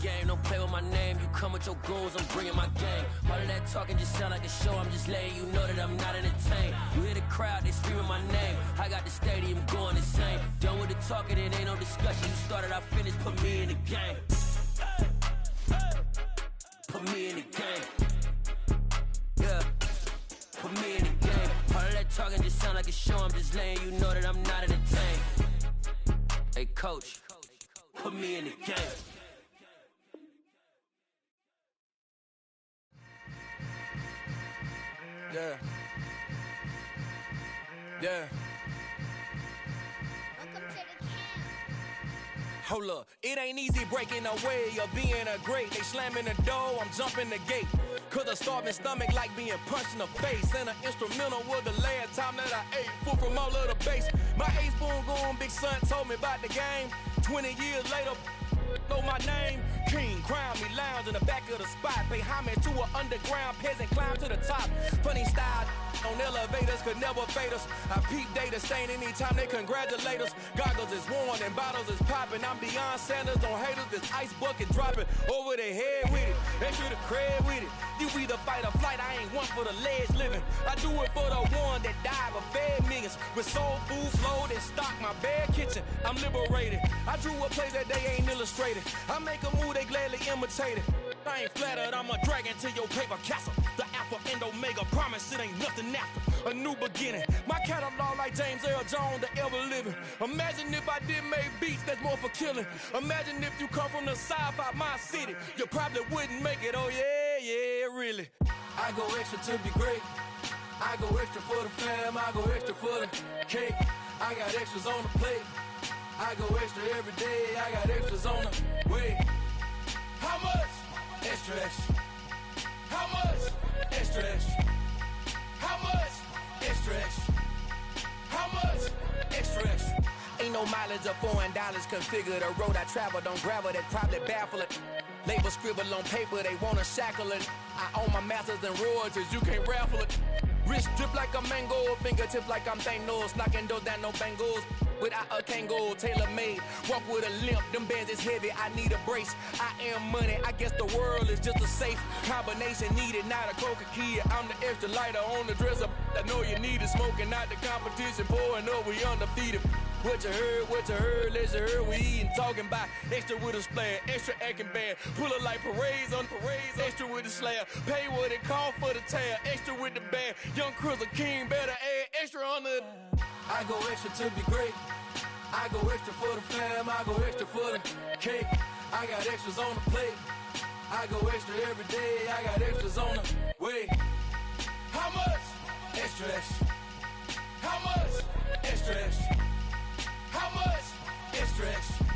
game, don't play with my name. You come with your goons, I'm bringing my gang. All of that talking just sound like a show, I'm just letting you know that I'm not entertained. You hear the crowd, they screaming my name. I got the stadium going insane. Done with the talking, it ain't no discussion. You started, I finished, put me in the game. Put me in the game. Yeah, put me in the game. All of that talking just sound like a show, I'm just letting you know that I'm not entertained. Hey coach, put me in the game. Yeah. Yeah. Hold up, it ain't easy breaking away or being a great. They slamming the door, I'm jumping the gate. Cause a starving stomach like being punched in the face. And an instrumental was the last time that I ate. Full from all of the bass. My ace boom going, big son told me about the game. 20 years later, know my name. King, crown me, lounge in the back of the spot. Pay homage to an underground peasant, climb to the top. Funny style on elevators could never fade us. I peep data stain anytime they congratulate us. Goggles is worn and bottles is popping. I'm beyond Sanders on haters, this ice bucket dropping over their head with it. They should have cred with it. You either fight or flight, I ain't one for the ledge living. I do it for the one that died but fed millions. With soul food flowed and stocked my bare kitchen. I'm liberated. I drew a place that they ain't illustrated. I make a move, they gladly imitate it. I ain't flattered, I'm a dragon to your paper castle. The Alpha and Omega, promise it ain't nothing after. A new beginning. My catalog like James Earl Jones, the ever living. Imagine if I did make beats that's more for killing. Imagine if you come from the sci-fi, my city. You probably wouldn't make it, oh yeah, yeah, really. I go extra to be great. I go extra for the fam, I go extra for the cake. I got extras on the plate. I go extra every day, I got extras on the way. How much? Extra, extra. How much? Extra, extra. How much? Extra, extra. How much? Extra, extra. Ain't no mileage of $4 configure the road I travel. Don't gravel that probably baffle it. Label scribble on paper, they wanna shackle it. I own my masters and royalties, you can't raffle it. Wrist drip like a mango, fingertips like I'm Thanos, knocking those down no bangles. Without a Kango, tailor-made, walk with a limp, them bands is heavy, I need a brace. I am money, I guess the world is just a safe combination needed, not a coca key. I'm the extra lighter on the dresser, I know you need it, smoking out the competition, pouring up, we undefeated. What you heard, let's you heard, we eatin', talking about extra with a splash, extra acting bad, pull it like parades on parades, extra with the slab, pay what it cost for the tab, extra with the bag, young Chris a king, better add extra on the. I go extra to be great. I go extra for the fam, I go extra for the cake. I got extras on the plate. I go extra every day, I got extras on the way. How much? Extra, extra. How much? Extra, extra. How much? Extra, extra.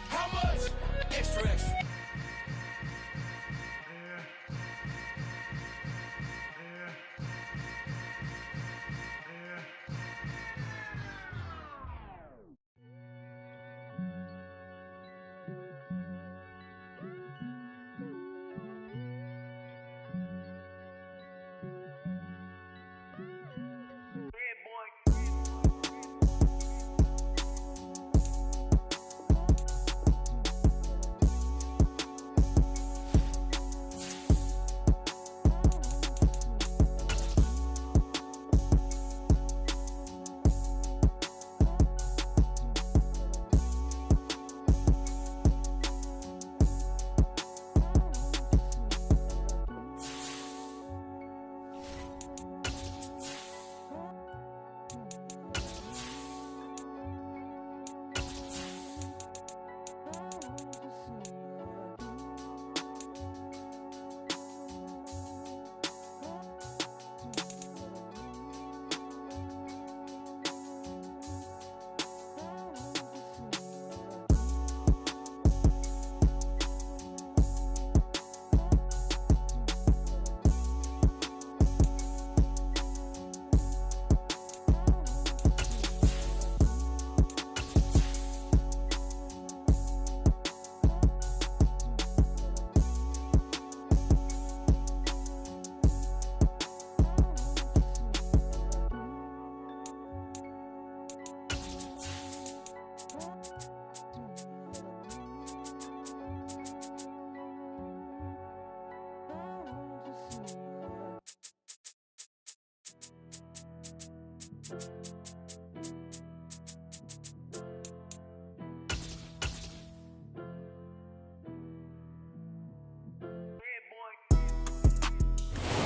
How much? Extra, extra.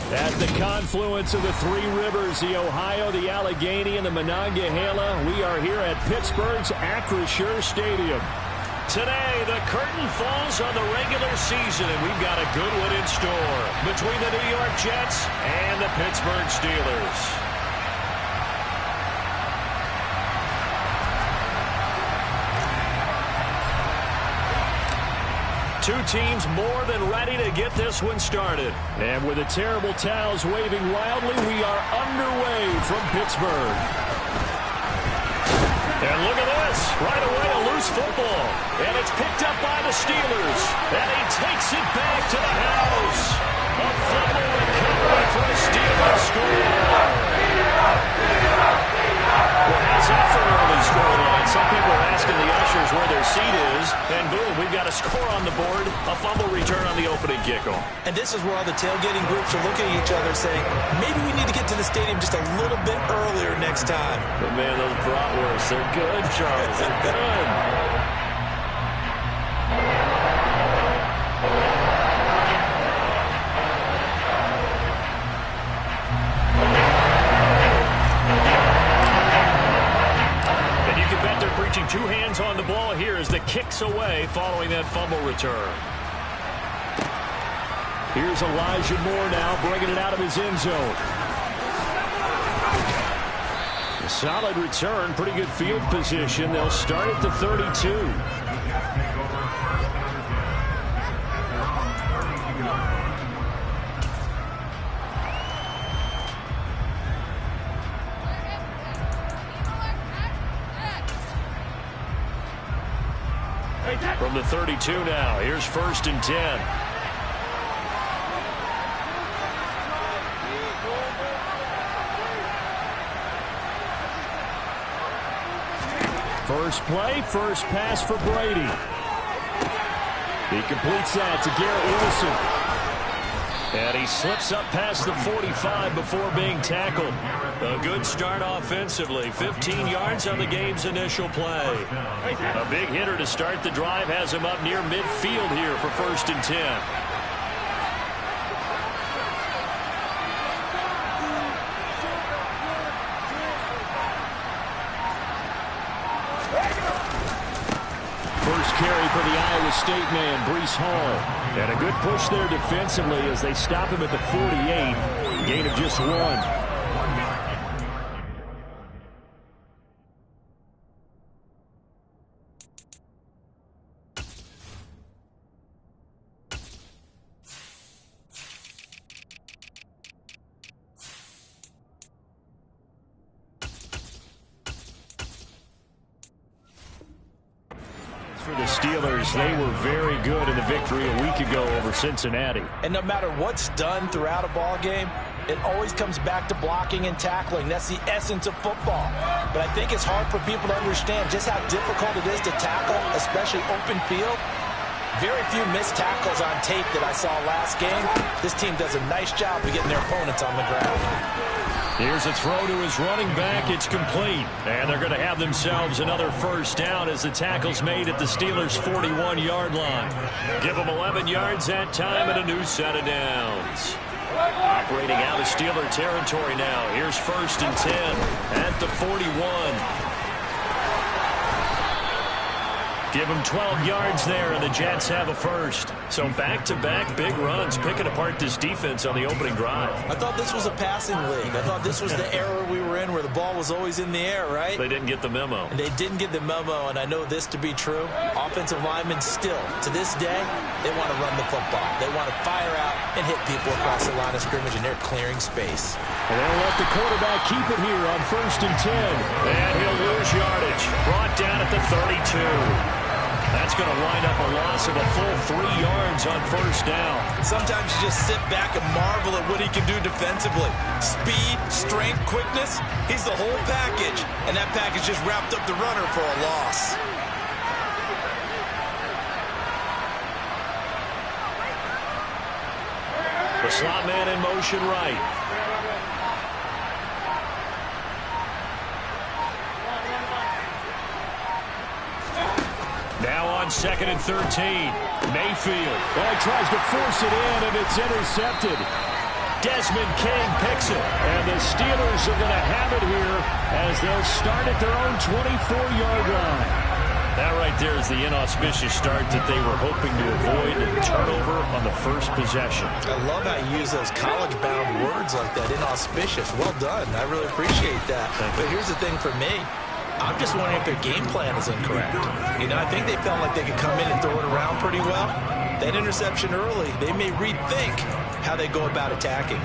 At the confluence of the three rivers, the Ohio, the Allegheny, and the Monongahela, we are here at Pittsburgh's Acrisure Stadium. Today, the curtain falls on the regular season, and we've got a good one in store between the New York Jets and the Pittsburgh Steelers. Two teams more than ready to get this one started. And with the terrible towels waving wildly, we are underway from Pittsburgh. And look at this. Right away, a loose football. And it's picked up by the Steelers. And he takes it back to the house. A fumble recovery for the Steelers score. Well, how's that for an early scoreline? Some people are asking the ushers where their seat is, and boom, we've got a score on the board, a fumble return on the opening kickoff. And this is where all the tailgating groups are looking at each other saying, maybe we need to get to the stadium just a little bit earlier next time. But man, those bratwursts, they're good, Charles. They're good. Two hands on the ball here as the kick's away following that fumble return. Here's Elijah Moore now bringing it out of his end zone. A solid return, pretty good field position. They'll start at the 32. From the 32 now, here's 1st and 10. First play, first pass for Brady. He completes that to Garrett Wilson. And he slips up past the 45 before being tackled. A good start offensively. 15 yards on the game's initial play. A big hitter to start the drive has him up near midfield here for 1st and 10. First carry for the Iowa State man, Breece Hall. And a good push there defensively as they stop him at the 48. Gain of just 1. For the Steelers, they were very good in the victory a week ago over Cincinnati. And no matter what's done throughout a ball game, it always comes back to blocking and tackling. That's the essence of football. But I think it's hard for people to understand just how difficult it is to tackle, especially open field. Very few missed tackles on tape that I saw last game. This team does a nice job of getting their opponents on the ground. Here's a throw to his running back. It's complete. And they're going to have themselves another first down as the tackle's made at the Steelers' 41-yard line. Give them 11 yards that time and a new set of downs. Operating out of Steeler territory now. Here's 1st and 10 at the 41. Give them 12 yards there, and the Jets have a first. So back-to-back big runs, picking apart this defense on the opening drive. I thought this was a passing league. I thought this was the era we were in where the ball was always in the air, right? They didn't get the memo. And they didn't get the memo, and I know this to be true. Offensive linemen still, to this day, they want to run the football. They want to fire out and hit people across the line of scrimmage, and they're clearing space. And they'll let the quarterback keep it here on 1st and 10. And he'll lose yardage. Brought down at the 32. That's going to wind up a loss of a full 3 yards on 1st down. Sometimes you just sit back and marvel at what he can do defensively. Speed, strength, quickness, he's the whole package. And that package just wrapped up the runner for a loss. The slot man in motion right. Now on 2nd and 13. Mayfield. Well, he tries to force it in, and it's intercepted. Desmond King picks it. And the Steelers are going to have it here as they'll start at their own 24-yard line. That right there is the inauspicious start that they were hoping to avoid, and turnover on the first possession. I love how you use those college-bound words like that, inauspicious. Well done. I really appreciate that. But here's the thing for me. I'm just wondering if their game plan is incorrect. You know, I think they felt like they could come in and throw it around pretty well. That interception early, they may rethink how they go about attacking.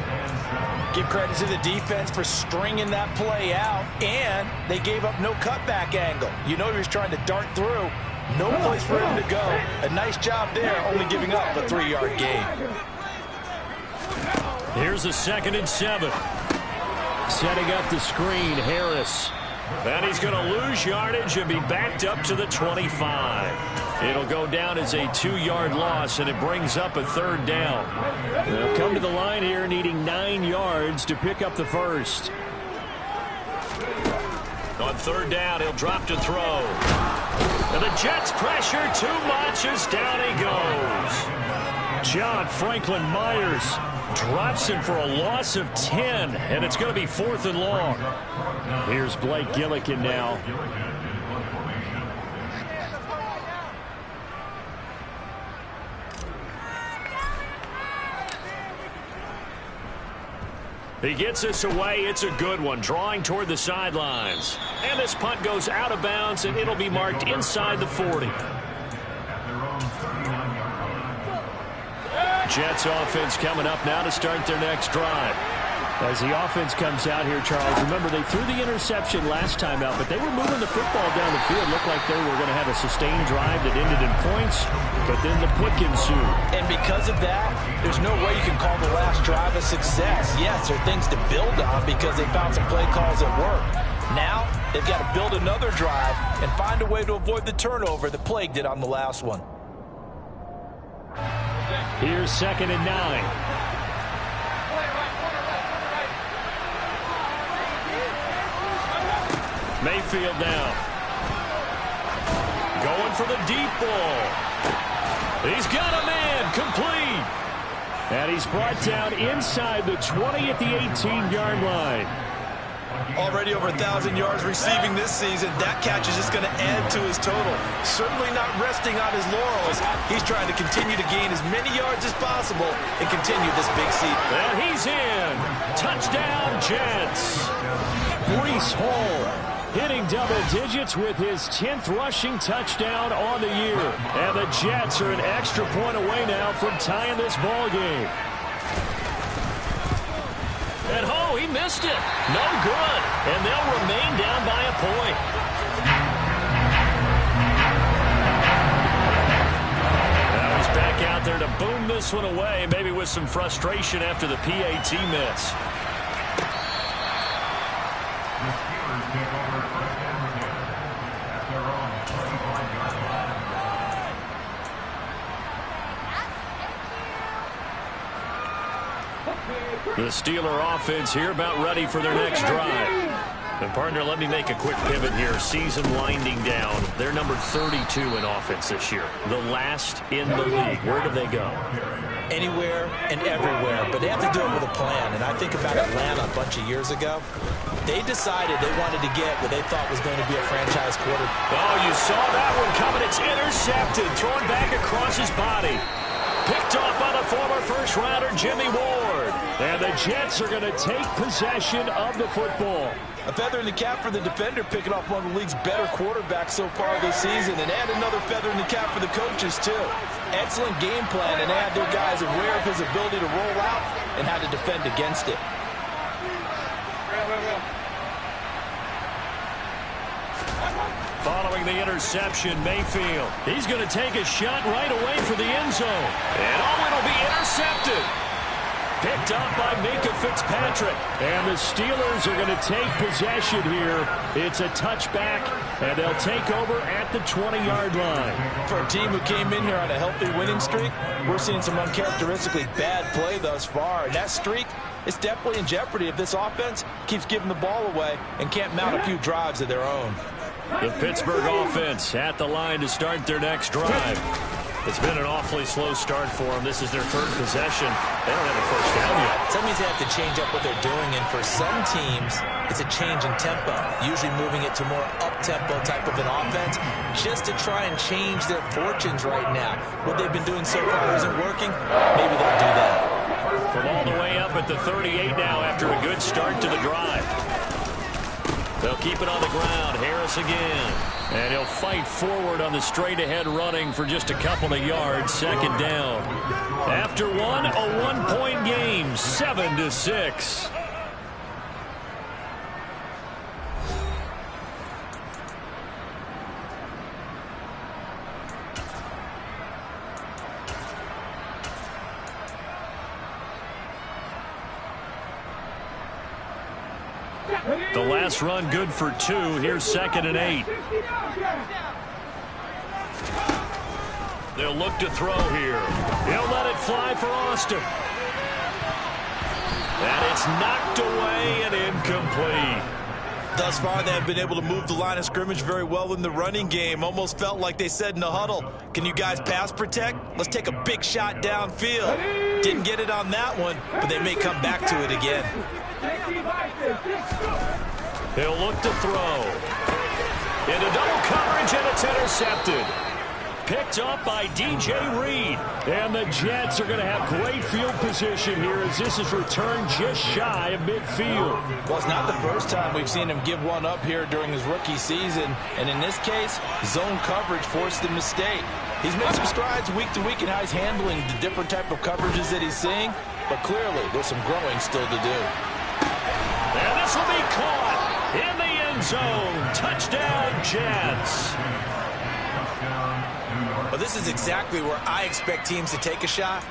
Give credit to the defense for stringing that play out, and they gave up no cutback angle. You know he was trying to dart through. No place for him to go. A nice job there, only giving up a 3-yard gain. Here's a 2nd and 7. Setting up the screen, Harris. And he's going to lose yardage and be backed up to the 25. It'll go down as a 2-yard loss, and it brings up a 3rd down. They'll come to the line here needing 9 yards to pick up the first. On 3rd down, he'll drop to throw. And the Jets pressure too much as down he goes. John Franklin Myers drops him for a loss of 10, and it's going to be 4th and long. Here's Blake Gillikin now. He gets us away. It's a good one, drawing toward the sidelines. And this punt goes out of bounds, and it'll be marked inside the 40. Jets offense coming up now to start their next drive. As the offense comes out here, Charles, remember they threw the interception last time out, but they were moving the football down the field. Looked like they were going to have a sustained drive that ended in points, but then the pick ensued. And because of that, there's no way you can call the last drive a success. Yes, there are things to build on because they found some play calls that work. Now, they've got to build another drive and find a way to avoid the turnover that plagued it on the last one. Here's 2nd and 9. Mayfield down. Going for the deep ball. He's got a man complete. And he's brought down inside the 20 at the 18-yard line. Already over 1,000 yards receiving this season. That catch is just going to add to his total. Certainly not resting on his laurels. He's trying to continue to gain as many yards as possible and continue this big season. And he's in. Touchdown, Jets. Breece Hall hitting double digits with his 10th rushing touchdown on the year. And the Jets are an extra point away now from tying this ball game. And oh, he missed it. No good. And they'll remain down by a point. Now he's back out there to boom this one away, maybe with some frustration after the PAT miss. The Steeler offense here about ready for their next drive. And partner, let me make a quick pivot here. Season winding down. They're number 32 in offense this year. The last in the league. Where do they go? Anywhere and everywhere, but they have to do it with a plan. And I think about Atlanta a bunch of years ago. They decided they wanted to get what they thought was going to be a franchise quarterback. Oh, you saw that one coming. It's intercepted. Thrown back across his body. Picked off by the former first-rounder Jimmy Ward. And the Jets are going to take possession of the football. A feather in the cap for the defender, picking off one of the league's better quarterbacks so far this season. And add another feather in the cap for the coaches, too. Excellent game plan, and add their guys aware of his ability to roll out and how to defend against it. Following the interception, Mayfield. He's going to take a shot right away for the end zone. And oh, it'll be intercepted. Picked up by Minkah Fitzpatrick. And the Steelers are going to take possession here. It's a touchback, and they'll take over at the 20-yard line. For a team who came in here on a healthy winning streak, we're seeing some uncharacteristically bad play thus far. And that streak is definitely in jeopardy if this offense keeps giving the ball away and can't mount a few drives of their own. The Pittsburgh offense at the line to start their next drive. It's been an awfully slow start for them. This is their third possession. They don't have a first down yet. Tell me means they have to change up what they're doing, and for some teams, it's a change in tempo, usually moving it to more up-tempo type of an offense, just to try and change their fortunes right now. What they've been doing so far isn't working. Maybe they'll do that. From all the way up at the 38 now after a good start to the drive. They'll keep it on the ground. Harris again. And he'll fight forward on the straight-ahead running for just a couple of yards. Second down. After one, a one-point game, 7-6. The last run good for 2. Here's 2nd and 8. They'll look to throw here. He'll let it fly for Austin. And it's knocked away and incomplete. Thus far, they have been able to move the line of scrimmage very well in the running game. Almost felt like they said in the huddle, can you guys pass protect? Let's take a big shot downfield. Didn't get it on that one, but they may come back to it again. He'll look to throw. Into double coverage, and it's intercepted. Picked up by DJ Reed. And the Jets are going to have great field position here as this is returned just shy of midfield. Well, it's not the first time we've seen him give one up here during his rookie season. And in this case, zone coverage forced the mistake. He's made some strides week to week in how he's handling the different type of coverages that he's seeing. But clearly, there's some growing still to do. And this will be caught in the end zone. Touchdown, Jets. Well, this is exactly where I expect teams to take a shot.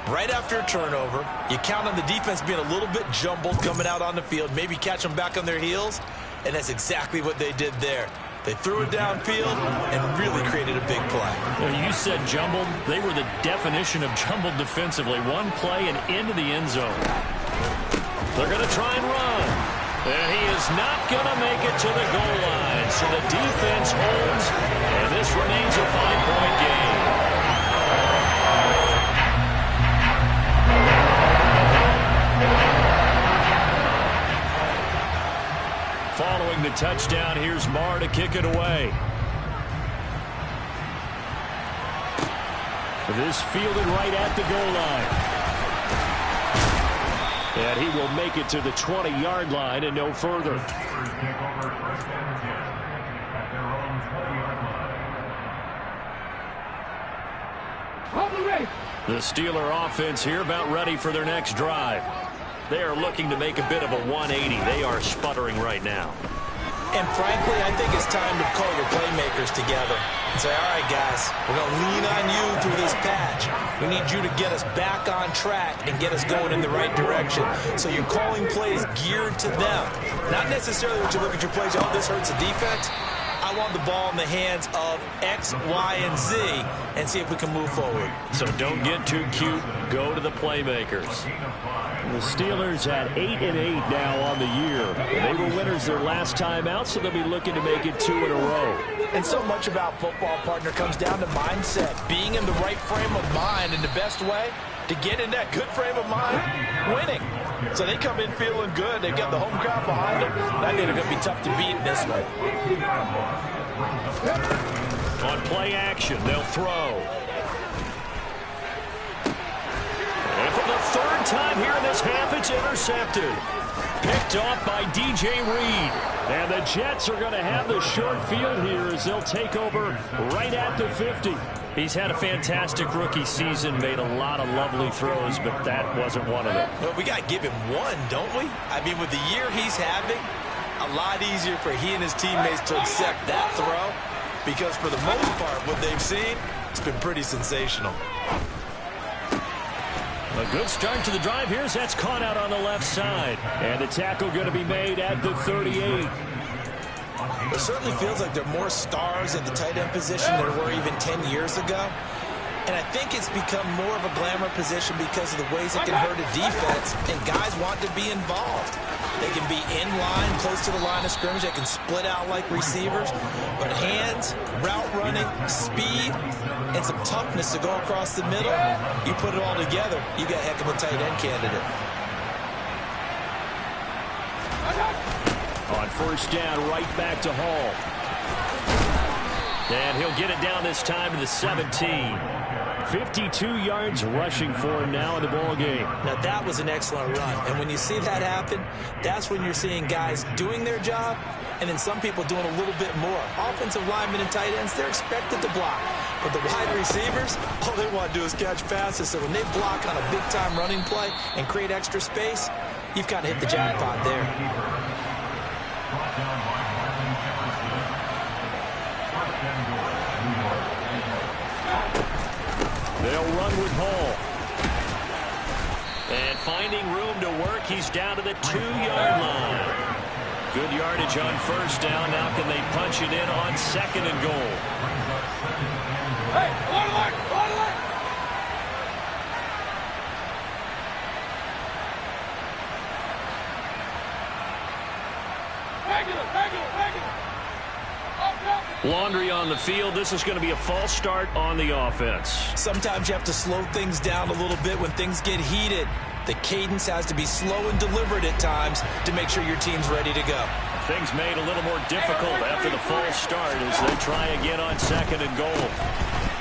Right after a turnover, you count on the defense being a little bit jumbled coming out on the field, maybe catch them back on their heels, and that's exactly what they did there. They threw it downfield and really created a big play. Well, you said jumbled. They were the definition of jumbled defensively. One play and into the end zone. They're going to try and run. And he is not going to make it to the goal line. So the defense holds, and this remains a 5-point game. Following the touchdown, here's Marr to kick it away. This fielded right at the goal line. And he will make it to the 20-yard line and no further. The Steeler offense here about ready for their next drive. They are looking to make a bit of a 180. They are sputtering right now. And frankly, I think it's time to call your playmakers together and say, all right, guys, we're going to lean on you through this patch. We need you to get us back on track and get us going in the right direction. So you're calling plays geared to them. Not necessarily what you look at your plays, oh, this hurts the defense. I want the ball in the hands of X, Y, and Z and see if we can move forward. So don't get too cute. Go to the playmakers. The Steelers at 8-8 now on the year. They were winners their last time out, so they'll be looking to make it 2 in a row. And so much about football, partner, comes down to mindset. Being in the right frame of mind, and the best way to get in that good frame of mind, winning. So they come in feeling good. They've got the home crowd behind them. I think they're going to be tough to beat in this one. On play action, they'll throw. And for the third time here in this half, it's intercepted. Picked off by DJ Reed. And the Jets are going to have the short field here as they'll take over right at the 50. He's had a fantastic rookie season, made a lot of lovely throws, but that wasn't one of them. Well, we got to give him one, don't we? I mean, with the year he's having, a lot easier for he and his teammates to accept that throw because for the most part, what they've seen, it's been pretty sensational. A good start to the drive here as that's caught out on the left side. And the tackle going to be made at the 38. It certainly feels like there are more stars at the tight end position than there were even 10 years ago. And I think it's become more of a glamour position because of the ways it can hurt a defense, and guys want to be involved. They can be in line, close to the line of scrimmage. They can split out like receivers. But hands, route running, speed, and some toughness to go across the middle, you put it all together, you got a heck of a tight end candidate. first down, right back to Hall. And he'll get it down this time to the 17. 52 yards rushing for him now in the ball game. Now, that was an excellent run. And when you see that happen, that's when you're seeing guys doing their job and then some people doing a little bit more. Offensive linemen and tight ends, they're expected to block. But the wide receivers, all they want to do is catch passes. So when they block on a big-time running play and create extra space, you've kind of hit the jackpot there. They'll run with Hall. And finding room to work, he's down to the 2-yard line. Good yardage on first down. Now can they punch it in on second and goal? Laundry on the field. This is going to be a false start on the offense. Sometimes you have to slow things down a little bit when things get heated. The cadence has to be slow and deliberate at times to make sure your team's ready to go. Things made a little more difficult after the false start as they try again on second and goal.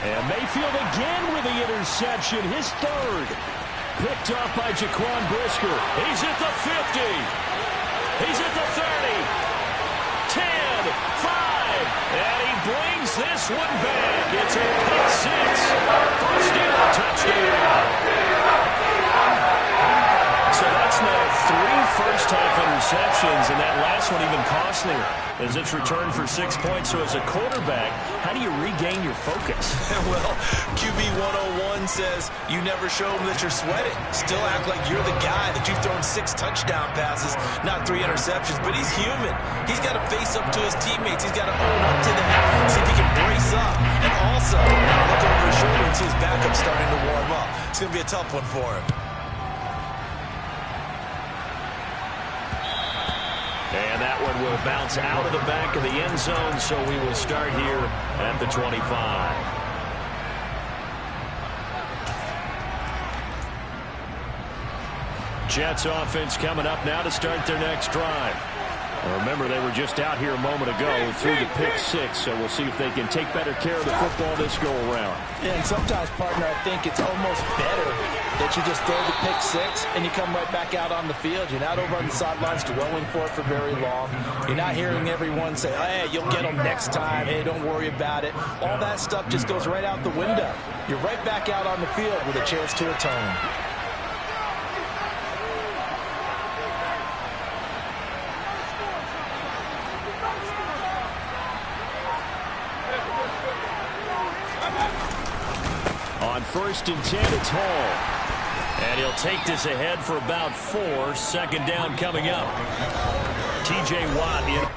And Mayfield again with the interception, his third. Picked off by Jaquan Brisker. He's at the 50. He's at the 30. 10, 5, and he brings this one back. It's a pick six for a Steeler touchdown. So that's now 3 first-half interceptions, and that last one even costlier as it's returned for 6 points. So as a quarterback, how do you regain your focus? Well, QB 101 says you never show them that you're sweating. Still act like you're the guy, that you've thrown 6 touchdown passes, not 3 interceptions. But he's human. He's got to face up to his teammates. He's got to own up to that, see if he can brace up. And also, look over his shoulder and see his backup starting to warm up. It's going to be a tough one for him. And that one will bounce out of the back of the end zone, so we will start here at the 25. Jets offense coming up now to start their next drive. Remember, they were just out here a moment ago through the pick six, so we'll see if they can take better care of the football this go-around. Yeah, and sometimes, partner, I think it's almost better that you just throw the pick six and you come right back out on the field. You're not over on the sidelines dwelling for it for very long. You're not hearing everyone say, hey, you'll get them next time. Hey, don't worry about it. All that stuff just goes right out the window. You're right back out on the field with a chance to atone. On first and 10, it's Hall. And he'll take this ahead for about 4. Second down coming up. T.J. Watt in.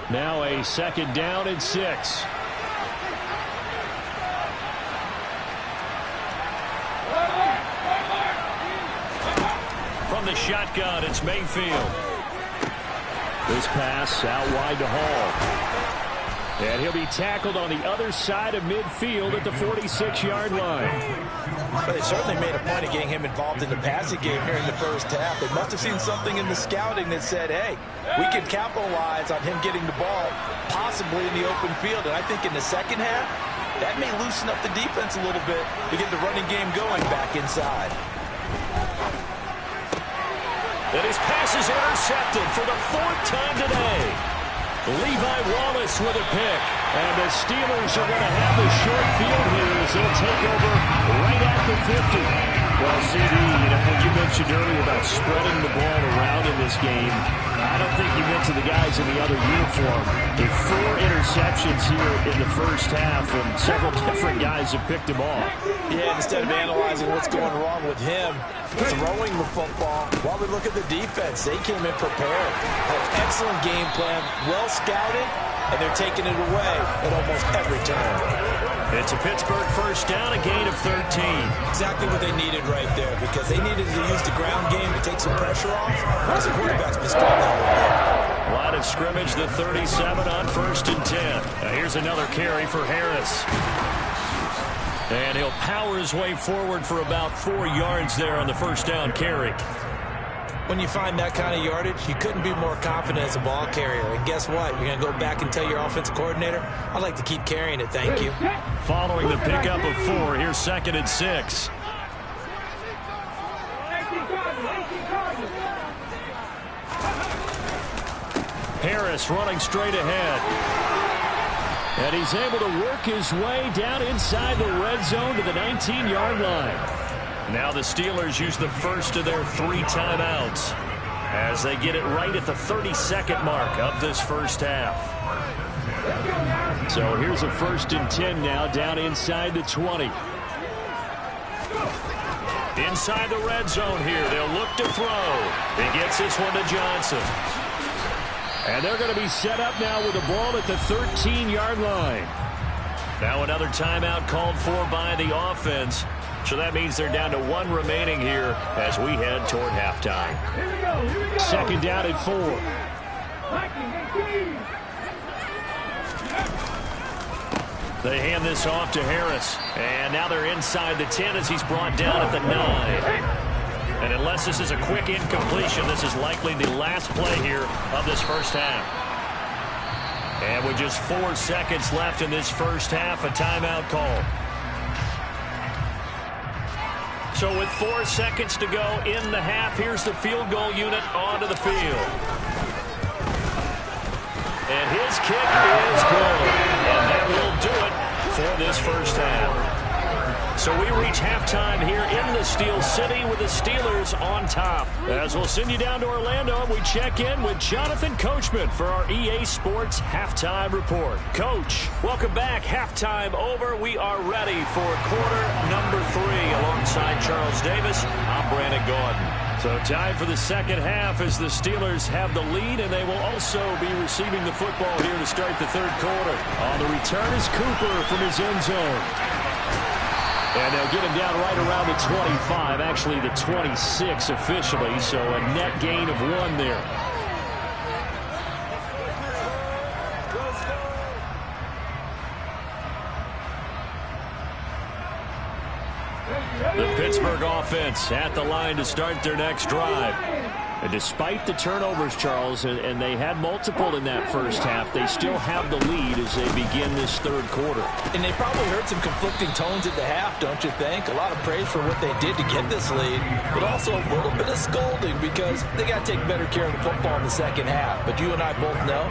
Now a second down and 6. From the shotgun, it's Mayfield. This pass out wide to Hall. And he'll be tackled on the other side of midfield at the 46-yard line. But they certainly made a point of getting him involved in the passing game here in the first half. They must have seen something in the scouting that said, hey, we can capitalize on him getting the ball possibly in the open field. And I think in the second half, that may loosen up the defense a little bit to get the running game going back inside. And his pass is intercepted for the 4th time today. Levi Wallace with a pick. And the Steelers are going to have the short field here as they'll take over right at the 50. Well, CD, what you mentioned earlier about spreading the ball around in this game, I don't think you meant to the guys in the other uniform. There are 4 interceptions here in the first half, and several different guys have picked him off. Yeah, instead of analyzing what's going wrong with him throwing the football, while we look at the defense, they came in prepared. An excellent game plan, well scouted, and they're taking it away at almost every turn. It's a Pittsburgh first down, a gain of 13. Exactly what they needed right there, because they needed to use the ground game to take some pressure off, because the quarterback's been struggling a little bit. Line of scrimmage, the 37 on 1st and 10. Now here's another carry for Harris. And he'll power his way forward for about 4 yards there on the first down carry. When you find that kind of yardage, you couldn't be more confident as a ball carrier. And guess what? You're going to go back and tell your offensive coordinator, I'd like to keep carrying it, thank you. Following the pickup of 4, here's 2nd and 6. Harris running straight ahead. And he's able to work his way down inside the red zone to the 19-yard line. Now the Steelers use the first of their 3 timeouts as they get it right at the 32nd mark of this first half. So here's a 1st and 10 now down inside the 20. Inside the red zone here. They'll look to throw. He gets this one to Johnson. And they're going to be set up now with the ball at the 13-yard line. Now another timeout called for by the offense. So that means they're down to 1 remaining here as we head toward halftime. 2nd down at 4. They hand this off to Harris. And now they're inside the 10 as he's brought down at the 9. And unless this is a quick incompletion, this is likely the last play here of this first half. And with just 4 seconds left in this first half, a timeout call. So with 4 seconds to go in the half, here's the field goal unit onto the field. And his kick is good. And that will do it for this first half. So we reach halftime here in the Steel City with the Steelers on top. As we'll send you down to Orlando, we check in with Jonathan Coachman for our EA Sports Halftime Report. Coach, welcome back. Halftime over. We are ready for quarter number 3. Alongside Charles Davis, I'm Brandon Gordon. So time for the second half as the Steelers have the lead, and they will also be receiving the football here to start the third quarter. On the return is Cooper from his end zone. And they'll get him down right around the 25, actually the 26 officially, so a net gain of 1 there. The Pittsburgh offense at the line to start their next drive. And despite the turnovers, Charles, and they had multiple in that first half, they still have the lead as they begin this third quarter. And they probably heard some conflicting tones at the half, don't you think? A lot of praise for what they did to get this lead, but also a little bit of scolding because they got to take better care of the football in the second half. But you and I both know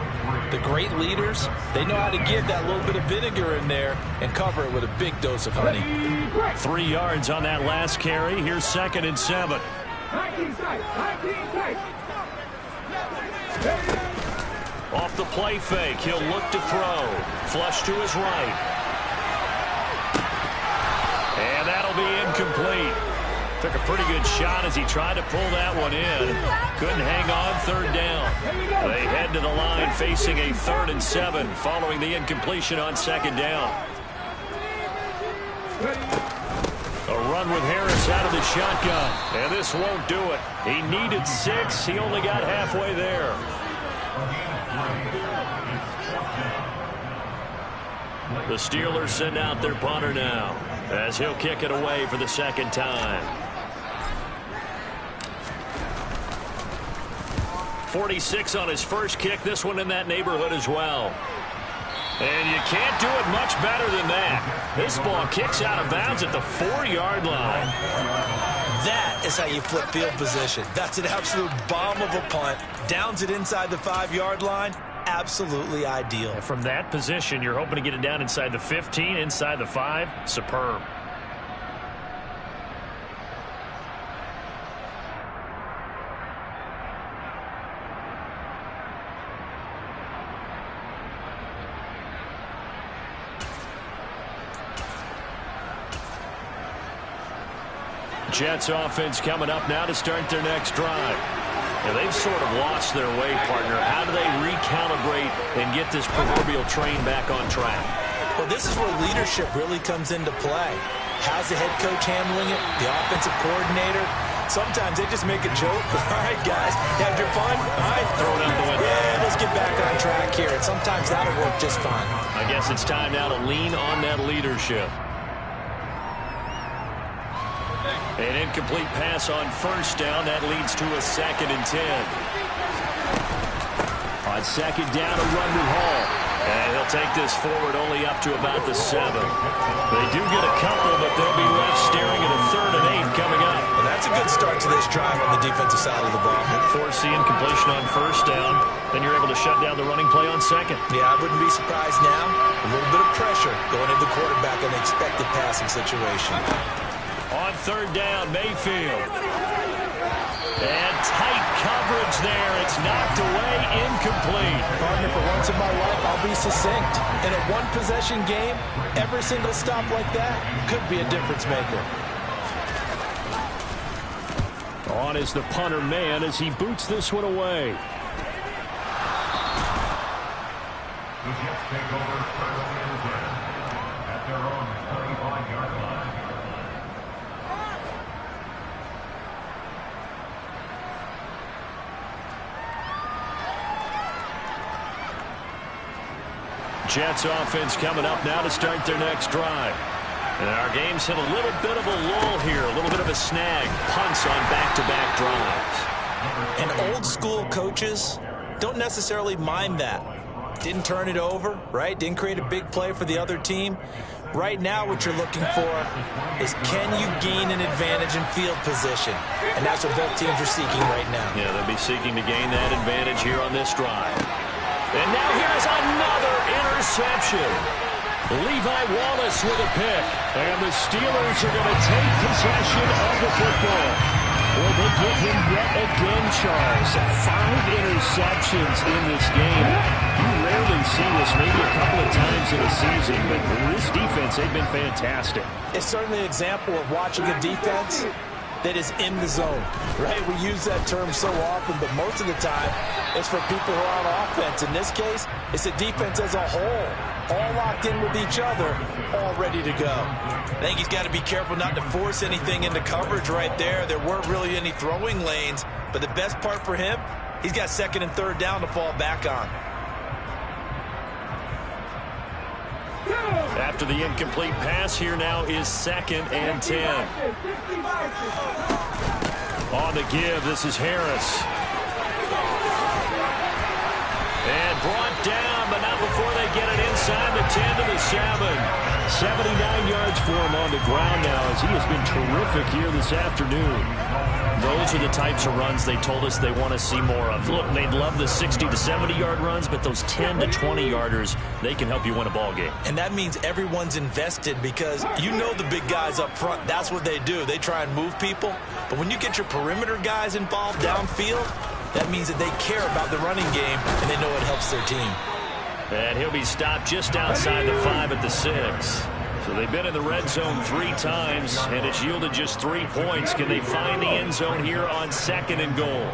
the great leaders, they know how to give that little bit of vinegar in there and cover it with a big dose of honey. 3 yards on that last carry. Here's 2nd and 7. Off the play fake, he'll look to throw. Flush to his right. And that'll be incomplete. Took a pretty good shot as he tried to pull that one in. Couldn't hang on, 3rd down. They head to the line facing a 3rd and 7 following the incompletion on 2nd down. A run with Harris out of the shotgun. And this won't do it. He needed 6. He only got halfway there. The Steelers send out their punter now as he'll kick it away for the 2nd time. 46 on his first kick. This one in that neighborhood as well. And you can't do it much better than that. This ball kicks out of bounds at the 4-yard line. That is how you flip field position. That's an absolute bomb of a punt. Downs it inside the 5-yard line. Absolutely ideal. And from that position, you're hoping to get it down inside the 15, inside the 5. Superb. Jets offense coming up now to start their next drive. And they've sort of lost their way, partner. How do they recalibrate and get this proverbial train back on track? Well, this is where leadership really comes into play. How's the head coach handling it? The offensive coordinator? Sometimes they just make a joke. All right, guys, had your fun? All right, throw it out the window. Yeah, let's get back on track here. And sometimes that'll work just fine. I guess it's time now to lean on that leadership. An incomplete pass on first down. That leads to a 2nd and 10. On 2nd down, a run to Hall. And he'll take this forward only up to about the 7. They do get a couple, but they'll be left staring at a 3rd and 8 coming up. And that's a good start to this drive on the defensive side of the ball. Forcing completion on first down. Then you're able to shut down the running play on 2nd. Yeah, I wouldn't be surprised now. A little bit of pressure going into the quarterback in an expected passing situation. On 3rd down, Mayfield. And tight coverage there. It's knocked away, incomplete. Partner, for once in my life, I'll be succinct. In a one-possession game, every single stop like that could be a difference maker. On is the punter man as he boots this one away. The Jets take over at their own 35-yard line. Jets offense coming up now to start their next drive. And our game's hit a little bit of a lull here, a little bit of a snag. Punts on back-to-back drives. And old-school coaches don't necessarily mind that. Didn't turn it over, right? Didn't create a big play for the other team. Right now what you're looking for is, can you gain an advantage in field position? And that's what both teams are seeking right now. Yeah, they'll be seeking to gain that advantage here on this drive. And now here's another interception. Levi Wallace with a pick. And the Steelers are going to take possession of the football. Well, they give him yet again, Charles. 5 interceptions in this game. You rarely see this, maybe a couple of times in a season, but this defense, they've been fantastic. It's certainly an example of watching a defense that is in the zone, right? We use that term so often, but most of the time, it's for people who are on offense. In this case, it's the defense as a whole, all locked in with each other, all ready to go. I think he's got to be careful not to force anything into coverage right there. There weren't really any throwing lanes, but the best part for him, he's got 2nd and 3rd down to fall back on. After the incomplete pass, here now is 2nd and 10. On the give, this is Harris. And brought down, but not before they get it inside the 10 to the 7. 79 yards for him on the ground now as he has been terrific here this afternoon. Those are the types of runs they told us they want to see more of. Look, they'd love the 60 to 70-yard runs, but those 10 to 20-yarders, they can help you win a ball game. And that means everyone's invested because you know the big guys up front, that's what they do. They try and move people. But when you get your perimeter guys involved downfield, that means that they care about the running game and they know it helps their team. And he'll be stopped just outside the 5 at the 6. So they've been in the red zone 3 times, and it's yielded just 3 points. Can they find the end zone here on 2nd and goal?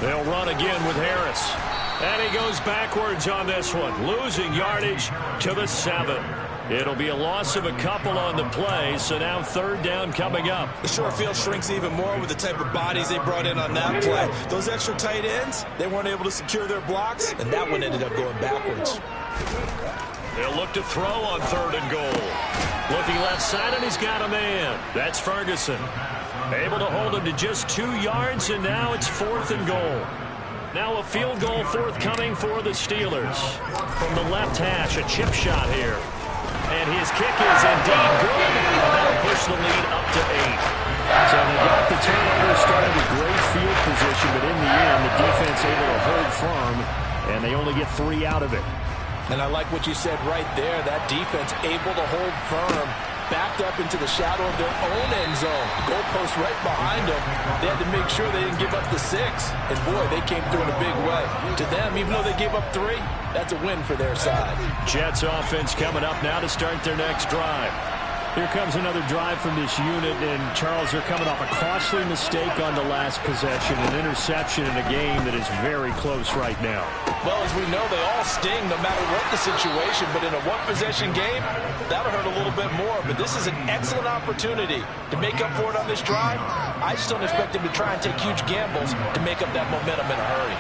They'll run again with Harris. And he goes backwards on this one, losing yardage to the 7. It'll be a loss of a couple on the play, so now 3rd down coming up. The short field shrinks even more with the type of bodies they brought in on that play. Those extra tight ends, they weren't able to secure their blocks, and that one ended up going backwards. They'll look to throw on 3rd and goal. Looking left side, and he's got a man. That's Ferguson. Able to hold him to just 2 yards, and now it's 4th and goal. Now a field goal forthcoming for the Steelers. From the left hash, a chip shot here. And his kick is indeed good, and that'll push the lead up to 8. So they got the turnover, started with great field position, but in the end, the defense able to hold firm, and they only get 3 out of it. And I like what you said right there. That defense able to hold firm, backed up into the shadow of their own end zone. Goalpost right behind them. They had to make sure they didn't give up the 6. And boy, they came through in a big way. To them, even though they gave up 3, that's a win for their side. Jets offense coming up now to start their next drive. Here comes another drive from this unit, and Charles, they're coming off a costly mistake on the last possession, an interception in a game that is very close right now. Well, as we know, they all sting no matter what the situation, but in a one-possession game, that'll hurt a little bit more. But this is an excellent opportunity to make up for it on this drive. I just don't expect them to try and take huge gambles to make up that momentum in a hurry.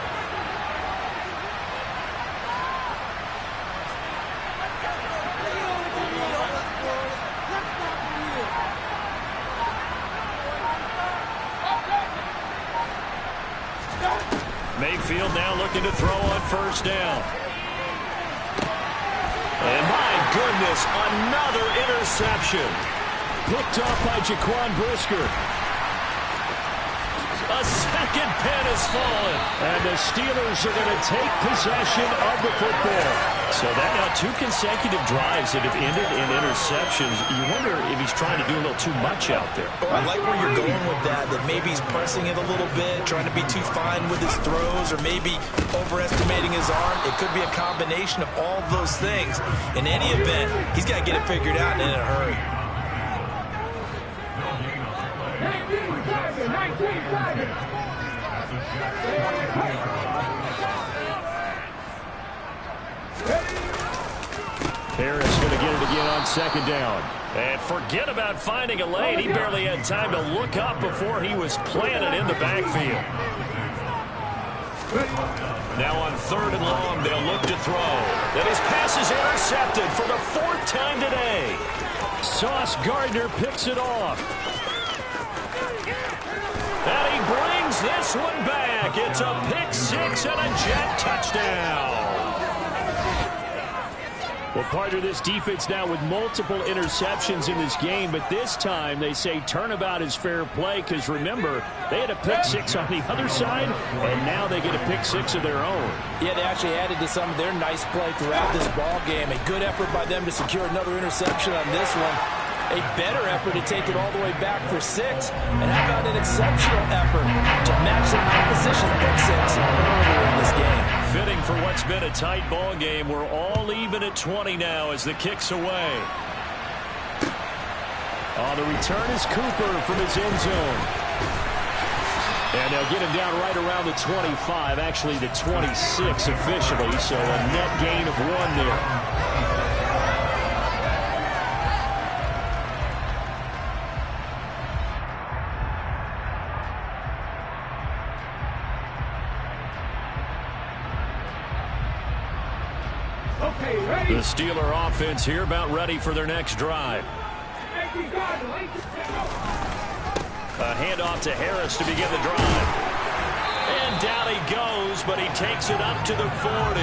Mayfield now looking to throw on first down. And my goodness, another interception. Picked off by Jaquan Brisker. A second pin has fallen. And the Steelers are going to take possession of the football. So that now 2 consecutive drives that have ended in interceptions. You wonder if he's trying to do a little too much out there. Oh, I like where you're going with that maybe he's pressing it a little bit, trying to be too fine with his throws, or maybe overestimating his arm. It could be a combination of all those things. In any event, he's got to get it figured out and in a hurry. Harris going to get it again on second down. And forget about finding a lane. He barely had time to look up before he was planted in the backfield. Now on third and long, they'll look to throw. And his pass is intercepted for the 4th time today. Sauce Gardner picks it off. And he brings this one back. It's a pick 6 and a Jet touchdown. Well, part of this defense now with multiple interceptions in this game, but this time they say turnabout is fair play because, remember, they had a pick 6 on the other side, and now they get a pick 6 of their own. Yeah, they actually added to some of their nice play throughout this ball game. A good effort by them to secure another interception on this one. A better effort to take it all the way back for 6. And how about an exceptional effort to match the opposition's pick 6 earlier in this game. Fitting for what's been a tight ball game. We're all even at 20 now as the kick's away. On the return is Cooper from his end zone. And they'll get him down right around the 25, actually the 26 officially, so a net gain of 1 there. The Steeler offense here about ready for their next drive. A handoff to Harris to begin the drive. And down he goes, but he takes it up to the 40.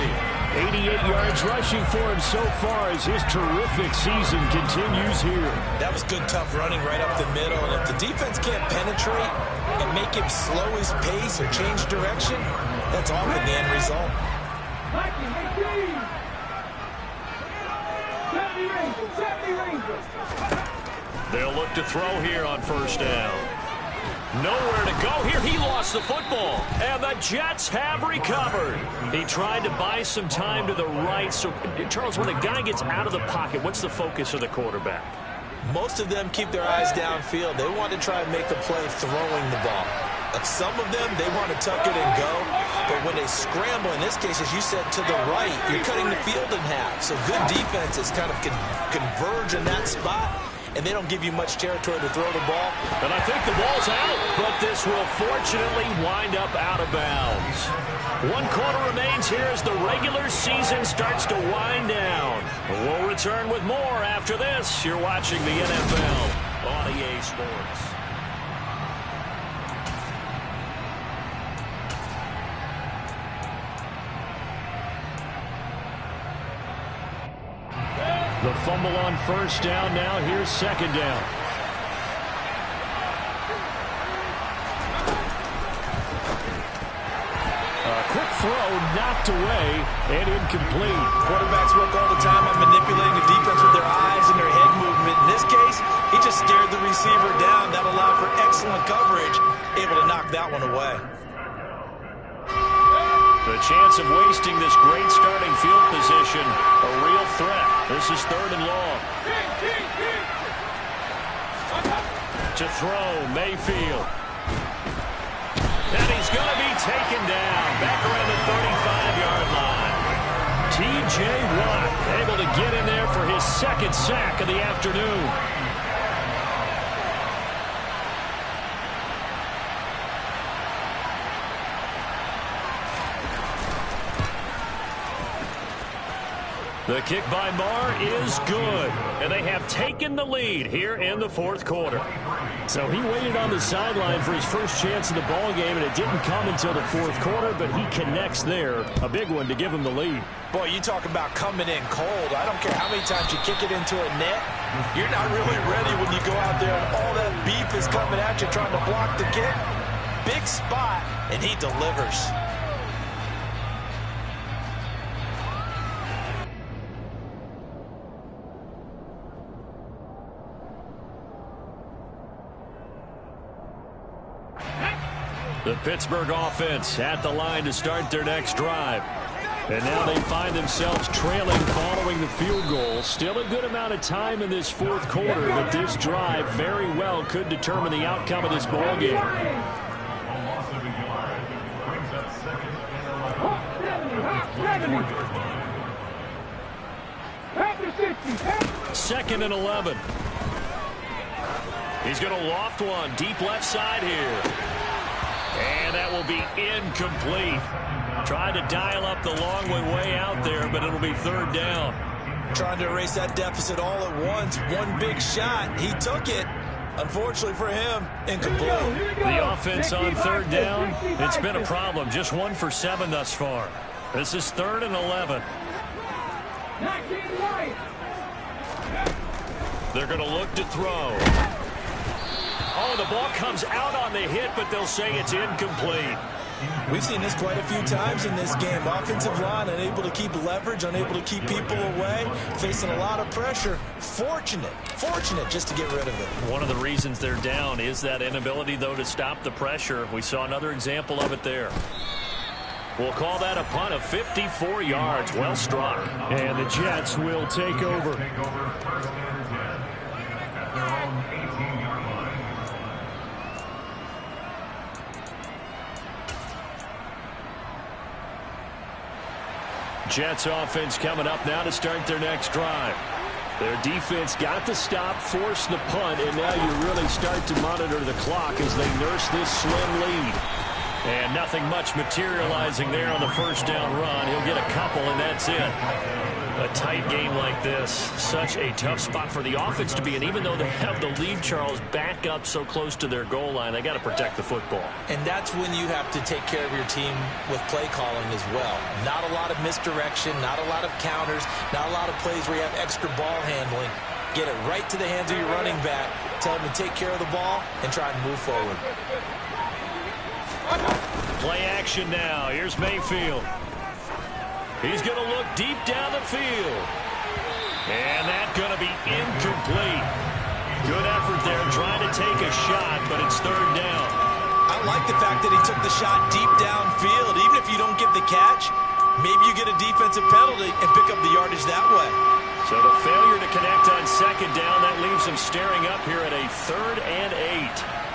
88 yards rushing for him so far as his terrific season continues here. That was good, tough running right up the middle. And if the defense can't penetrate and make him slow his pace or change direction, that's often the end result. They'll look to throw here on first down. Nowhere to go here. He lost the football. And the Jets have recovered. He tried to buy some time to the right. So, Charles, when a guy gets out of the pocket, what's the focus of the quarterback? Most of them keep their eyes downfield. They want to try and make the play throwing the ball. Some of them, they want to tuck it and go. But when they scramble, in this case, as you said, to the right, you're cutting the field in half. So good defenses kind of converge in that spot, and they don't give you much territory to throw the ball. And I think the ball's out, but this will fortunately wind up out of bounds. 1 quarter remains here as the regular season starts to wind down. We'll return with more after this. You're watching the NFL on EA Sports. The fumble on first down now. Here's second down. A quick throw knocked away and incomplete. Quarterbacks work all the time on manipulating the defense with their eyes and their head movement. In this case, he just stared the receiver down. That allowed for excellent coverage, able to knock that one away. The chance of wasting this great starting field position, a real threat. This is 3rd and long. To throw, Mayfield. And he's going to be taken down back around the 35-yard line. T.J. Watt able to get in there for his second sack of the afternoon. The kick by Marr is good, and they have taken the lead here in the fourth quarter. So he waited on the sideline for his first chance in the ball game, and it didn't come until the fourth quarter, but he connects there. A big one to give him the lead. Boy, you talk about coming in cold. I don't care how many times you kick it into a net. You're not really ready when you go out there and all that beef is coming at you trying to block the kick. Big spot, and he delivers. The Pittsburgh offense at the line to start their next drive. And now they find themselves trailing following the field goal. Still a good amount of time in this fourth quarter, but this drive very well could determine the outcome of this ball game. Second and 11. He's going to loft one deep left side here. And that will be incomplete. Tried to dial up the long way out there, but it'll be third down. Trying to erase that deficit all at once. One big shot. He took it. Unfortunately for him, incomplete. The offense on third down, it's been a problem. Just 1 for 7 thus far. This is 3rd and 11. They're going to look to throw. Oh, the ball comes out on the hit, but they'll say it's incomplete. We've seen this quite a few times in this game. Offensive line unable to keep leverage, unable to keep people away, facing a lot of pressure. Fortunate just to get rid of it. One of the reasons they're down is that inability, though, to stop the pressure. We saw another example of it there. We'll call that a punt of 54 yards. Well struck. And the Jets will take over. Jets offense coming up now to start their next drive. Their defense got the stop, forced the punt, and now you really start to monitor the clock as they nurse this slim lead. And nothing much materializing there on the first down run. He'll get a couple, and that's it. A tight game like this, such a tough spot for the offense to be in. Even though they have the lead, Charles, back up so close to their goal line, they got to protect the football. And that's when you have to take care of your team with play calling as well. Not a lot of misdirection, not a lot of counters, not a lot of plays where you have extra ball handling. Get it right to the hands of your running back. Tell them to take care of the ball and try and move forward. Play action now. Here's Mayfield. He's going to look deep down the field. And that's going to be incomplete. Good effort there trying to take a shot, but it's third down. I like the fact that he took the shot deep downfield. Even if you don't get the catch, maybe you get a defensive penalty and pick up the yardage that way. So the failure to connect on second down, that leaves him staring up here at a 3rd and 8.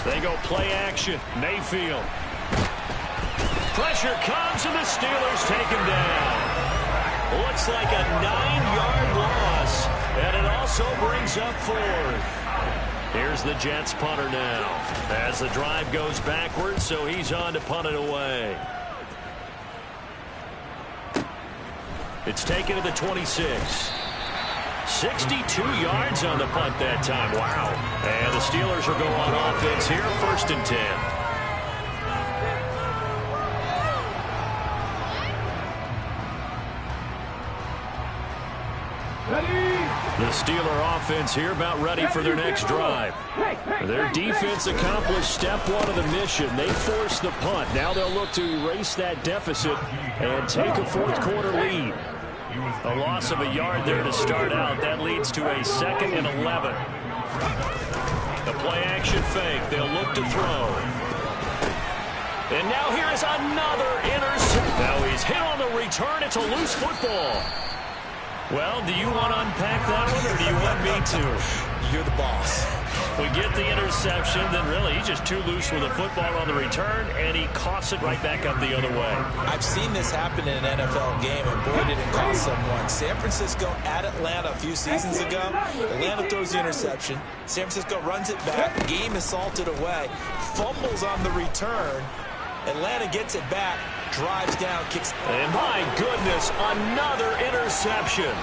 They go play action. Mayfield. Pressure comes, and the Steelers take him down. Looks like a 9-yard loss, and it also brings up 4th. Here's the Jets punter now as the drive goes backwards, so he's on to punt it away. It's taken to the 26. 62 yards on the punt that time. Wow. And the Steelers will go on offense here, 1st and 10. The Steeler offense here about ready for their next drive. Their defense accomplished step 1 of the mission. They forced the punt. Now they'll look to erase that deficit and take a fourth quarter lead. A loss of a yard there to start out. That leads to a 2nd and 11. The play action fake. They'll look to throw. And now here is another interception. Now he's hit on the return. It's a loose football. Well, do you want to unpack that one, or do you want me to? You're the boss. We get the interception, then really he's just too loose with the football on the return, and he coughs it right back up the other way. I've seen this happen in an NFL game, and boy, did it cost someone. San Francisco at Atlanta a few seasons ago. Atlanta throws the interception. San Francisco runs it back. Game is salted away. Fumbles on the return. Atlanta gets it back, drives down, kicks. And my goodness, another interception.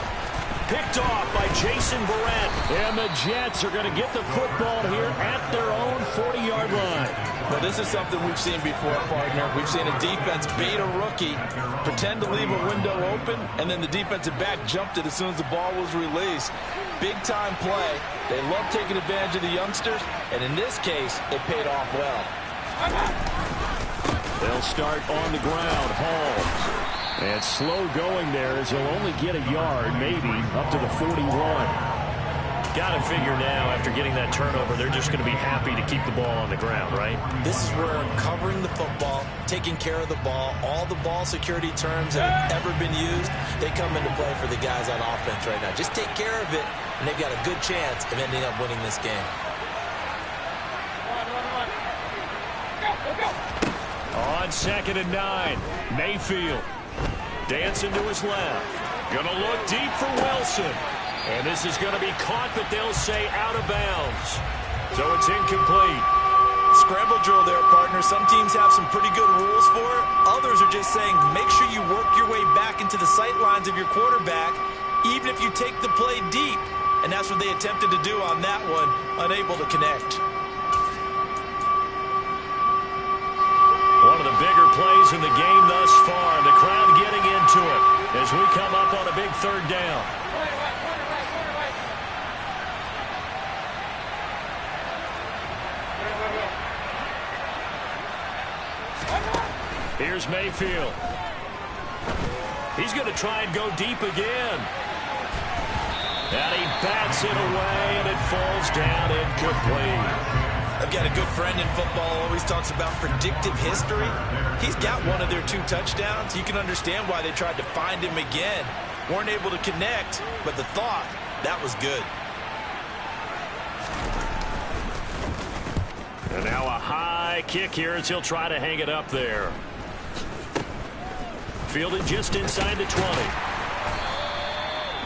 Picked off by Jason Verrett. And the Jets are going to get the football here at their own 40-yard line. Well, this is something we've seen before, partner. We've seen a defense beat a rookie, pretend to leave a window open, and then the defensive back jumped it as soon as the ball was released. Big-time play. They love taking advantage of the youngsters, and in this case, it paid off well. They'll start on the ground. Hall. And slow going there as he'll only get a yard, maybe, up to the 41. Got to figure now, after getting that turnover, they're just going to be happy to keep the ball on the ground, right? This is where covering the football, taking care of the ball, all the ball security terms that have ever been used, they come into play for the guys on offense right now. Just take care of it, and they've got a good chance of ending up winning this game. On 2nd and 9, Mayfield. Dancing to his left. Gonna look deep for Wilson. And this is gonna be caught, but they'll say out of bounds. So it's incomplete. Scramble drill there, partner. Some teams have some pretty good rules for it. Others are just saying, make sure you work your way back into the sight lines of your quarterback, even if you take the play deep. And that's what they attempted to do on that one, unable to connect. One of the bigger plays in the game thus far. The crowd getting into it as we come up on a big 3rd down. Here's Mayfield. He's going to try and go deep again. And he bats it away, and it falls down incomplete. I've got a good friend in football, always talks about predictive history. He's got one of their 2 touchdowns. You can understand why they tried to find him again. Weren't able to connect, but the thought, that was good. And now a high kick here as he'll try to hang it up there. Fielded just inside the 20.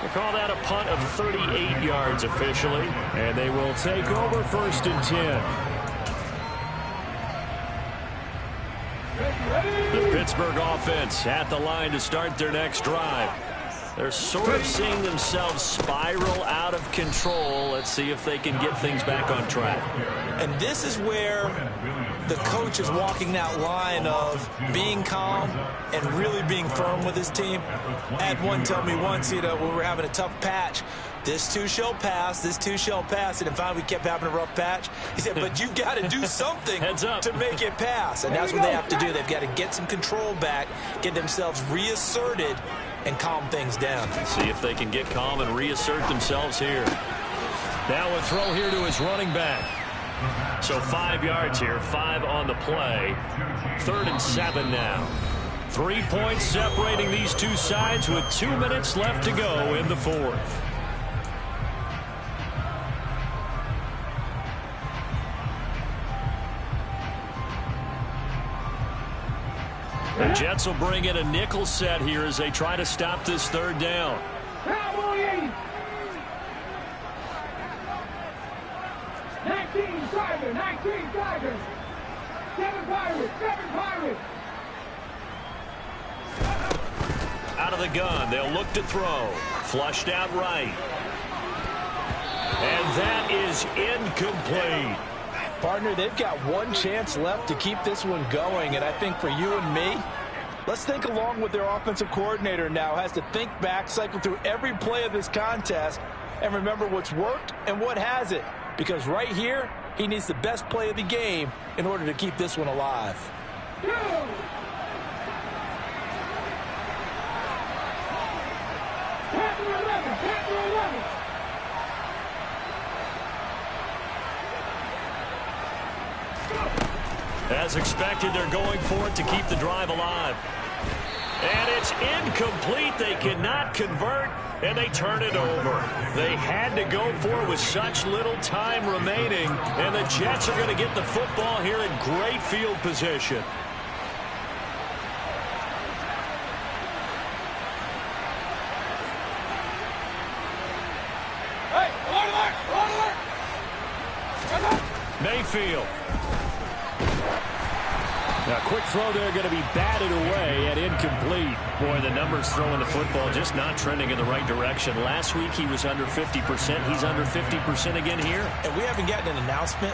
We'll call that a punt of 38 yards officially. And they will take over 1st and 10. The Pittsburgh offense at the line to start their next drive. They're sort of seeing themselves spiral out of control. Let's see if they can get things back on track. And this is where the coach is walking that line of being calm and really being firm with his team. I had one tell me once, when we were having a tough patch, this too shall pass, this too shall pass. And finally we kept having a rough patch. He said, but you got to do something to make it pass. And that's what they have to do. They've got to get some control back, get themselves reasserted, and calm things down. See if they can get calm and reassert themselves here. Now a throw here to his running back. So 5 yards here, 5 on the play. 3rd and 7 now. 3 points separating these two sides with 2 minutes left to go in the 4th. The Jets will bring in a nickel set here as they try to stop this 3rd down. 19 Tigers. 7 Pirates. Out of the gun, they'll look to throw. Flushed out right. And that is incomplete. Partner, they've got one chance left to keep this one going, and I think for you and me, let's think along with their offensive coordinator now. Has to think back, cycle through every play of this contest, and remember what's worked and what hasn't. Because right here, he needs the best play of the game in order to keep this one alive. As expected, they're going for it to keep the drive alive. And it's incomplete. They cannot convert, and they turn it over. They had to go for it with such little time remaining, and the Jets are going to get the football here in great field position. Mayfield. Now, quick throw there, going to be batted away and incomplete. Boy, the numbers throwing the football just not trending in the right direction. Last week he was under 50%. He's under 50% again here. And we haven't gotten an announcement,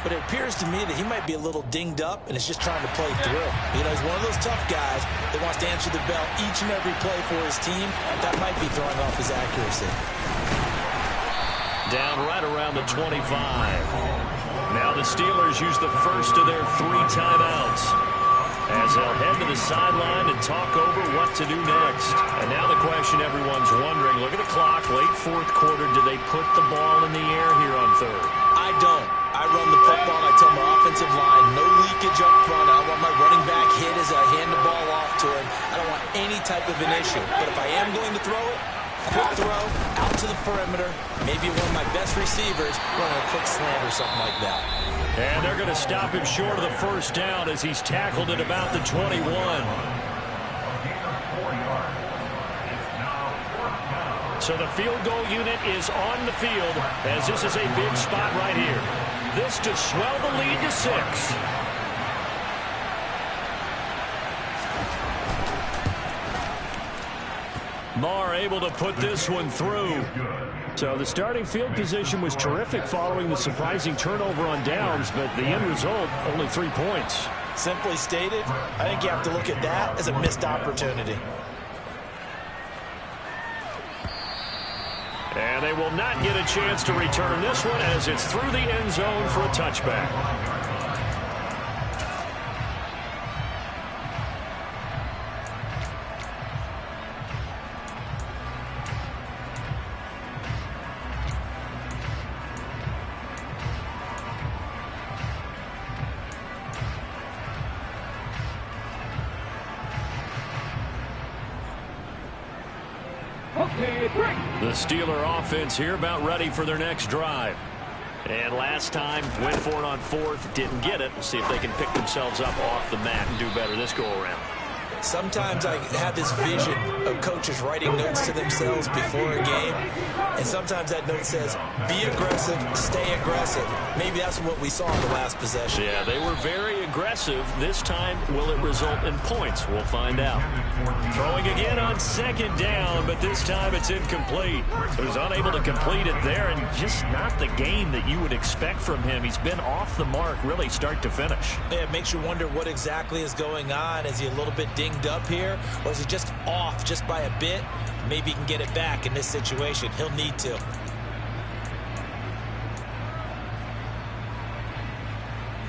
but it appears to me that he might be a little dinged up and is just trying to play through. You know, he's one of those tough guys that wants to answer the bell each and every play for his team. That might be throwing off his accuracy. Down right around the 25. Now the Steelers use the first of their 3 timeouts as they'll head to the sideline and talk over what to do next. And now the question everyone's wondering, look at the clock, late fourth quarter, do they put the ball in the air here on third? I don't. I run the football and I tell my offensive line, no leakage up front. I don't want my running back hit as I hand the ball off to him. I don't want any type of an issue. But if I am going to throw it, quick throw, out to the perimeter, maybe one of my best receivers running a quick slant or something like that. And they're going to stop him short of the first down as he's tackled at about the 21. So the field goal unit is on the field as this is a big spot right here. This to swell the lead to 6. Marr able to put this one through. So the starting field position was terrific following the surprising turnover on downs, but the end result, only 3 points. Simply stated, I think you have to look at that as a missed opportunity. And they will not get a chance to return this one as it's through the end zone for a touchback. The Steeler offense here about ready for their next drive. And last time, went for it on fourth, didn't get it. We'll see if they can pick themselves up off the mat and do better this go-around. Sometimes I have this vision of coaches writing notes to themselves before a game, and sometimes that note says, be aggressive, stay aggressive. Maybe that's what we saw in the last possession. Yeah, they were very aggressive. This time, will it result in points? We'll find out. Throwing again on second down, but this time it's incomplete. He was unable to complete it there, and just not the game that you would expect from him. He's been off the mark, really start to finish. Yeah, it makes you wonder what exactly is going on. Is he a little bit dinged up here, or is he just off just by a bit? Maybe he can get it back in this situation. He'll need to.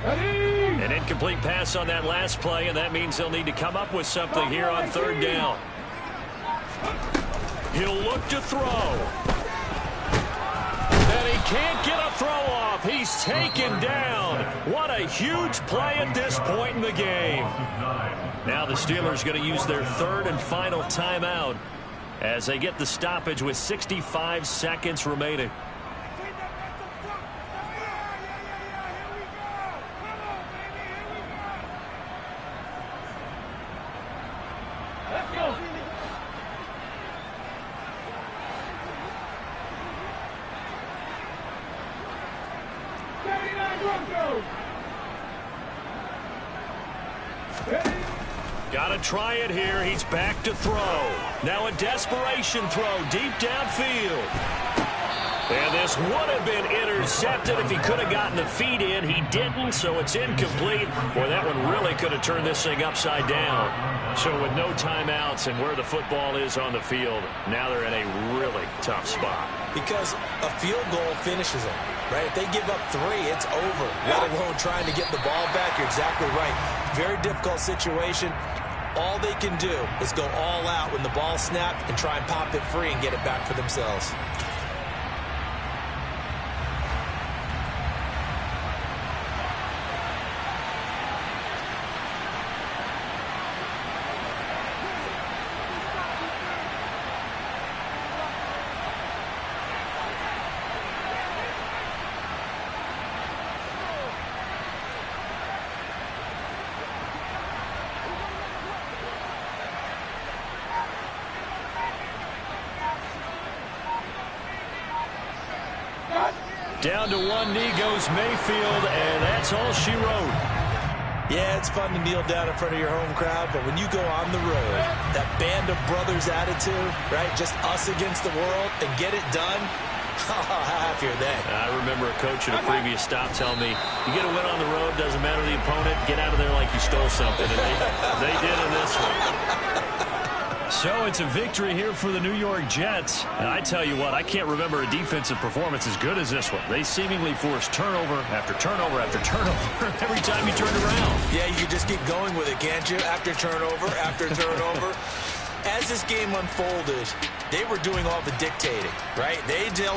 An incomplete pass on that last play, and that means they'll need to come up with something here on third down. He'll look to throw. And he can't get a throw off. He's taken down. What a huge play at this point in the game. Now the Steelers going to use their third and final timeout as they get the stoppage with 65 seconds remaining. Got to try it here. He's back to throw. Now a desperation throw deep downfield. And this would have been intercepted if he could have gotten the feet in. He didn't, so it's incomplete. Boy, that one really could have turned this thing upside down. So with no timeouts and where the football is on the field, now they're in a really tough spot. Because a field goal finishes it, right? If they give up 3, it's over, let alone trying to get the ball back. You're exactly right. Very difficult situation. All they can do is go all out when the ball snapped and try and pop it free and get it back for themselves. Down to one knee goes Mayfield, and that's all she wrote. Yeah, it's fun to kneel down in front of your home crowd, but when you go on the road, that band of brothers attitude, right, just us against the world, and get it done, how happy are they? I remember a coach at a previous stop telling me, you get a win on the road, doesn't matter the opponent, get out of there like you stole something, and they did in this one. So it's a victory here for the New York Jets. And I tell you what, I can't remember a defensive performance as good as this one. They seemingly forced turnover after turnover after turnover every time you turned around. Yeah, you can just keep going with it, can't you? After turnover, after turnover. As this game unfolded, they were doing all the dictating, right? They